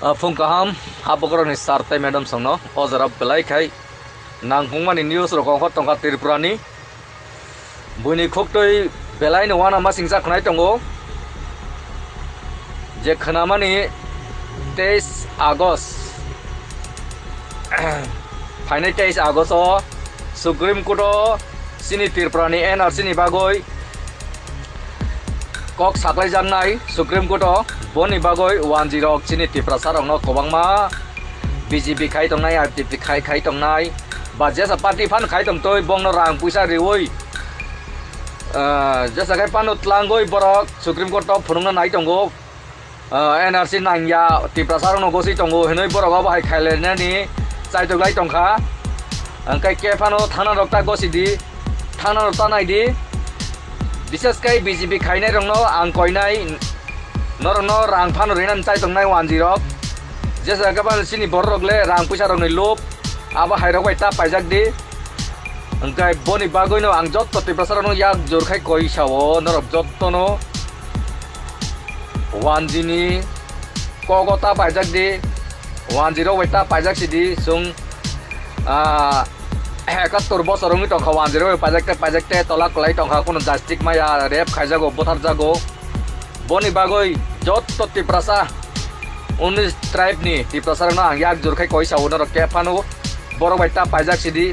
Phung kaham habokoro ni sarte madam songno ozara belai khai nang hungmani news rokong hot tongka Tripurani buni khoktoi belai no wana masingsa khnai tongo je khnamani 23 August final 23 August o Supreme Court o sini Tripurani NRC ni bagoi kok saklai jangnai Supreme Court o boni bagoi 10 sini Tripura sarongno kobangma BJP khai tongnai RTP khai tongnai ba jesa party fan khai tongtoi bongno rang puisa riwoi jesa khai panut langgoi borok Supreme Court o phunungna nai tongo NRC nangya Tripura sarongno gosi tongo henoi borok ba hai khailena ni chai toglai tongkha angkai ke phano thana rokta gosi di thana rokta nai di বিশেষ kai BJP খাইনাই রংনো আং কইনাই নরনো রাং Fanon রিনান চাই তংনাই 10 জেসা গাবাল সিনি বররগলে রাং পয়সা রংনি লোপ আবা হাইরক বাইতা পাইজাক দি angkai boni bagoino ang jotto Tripura no yak jor khai koi sawo norok jotto no 10 ni kogota paijak di 10 baita paijak sidi sung 71 বছরনি টংখা 10 পাইজাকতে তলা কলাই টংখা কোন justice মায়া rape খাইজাগো বথার জাগো বনি বাগই যত Tripura 19 ট্রাইব নি Tripura না আং জোর খাই কই সাউন র কে ফানো বড় বাইটা পাইজাক সিদি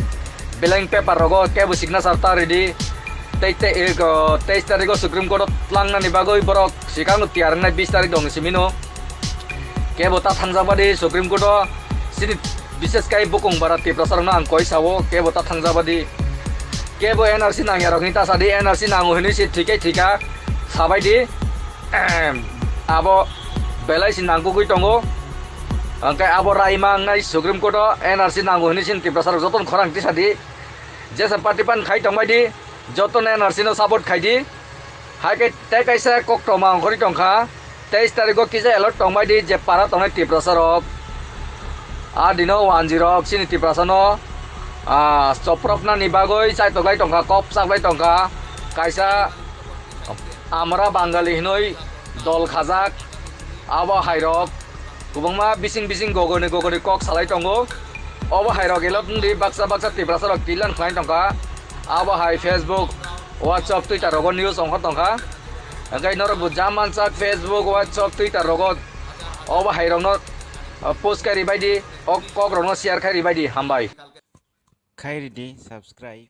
বেলেং পেপার রগো কে বু সিগনেচার তা রেডি 23 তারিখ সুপ্রিম কোর্ট লাংনা নি বাগই বড় সিকানো তিয়ার না 20 তারিখ দং সিমিনো কে বতা থানজাবাদি সুপ্রিম কোর্ট সিনি বিশেষ kai bukung barat Tripura na ang koi sawo ke bota thangjabadi ke bo NRC nang yarong ta sadi NRC nangu hini si thika sabai di abo belai sin nangku kui tongo angkai abo raimang nai Supreme Court NRC nangu hini sin Tripura joton khorang ti sadi jesa party pan khai tongbai di joton NRC no support khai di hai ke te kaisa kok tomang khori tongkha 23 tarikh kije alert tongbai di je para tongai Tripura adino 10 sini Tripura no soprok na nibagoi chai togai tongka kop saklai tongka kaisa amra bangali hinoi dol khajak abo hairok kubangma bising gogoni kok salai tongo abo hairok elot ndi baksa Tripura rok tilan khlain tongka abo hai Facebook WhatsApp Twitter rogo news ongkha tongka angai nor bujaman sak Facebook WhatsApp Twitter rogo abo hairok no post kari baidi ok kok rono share kari baidi hambai khairi di subscribe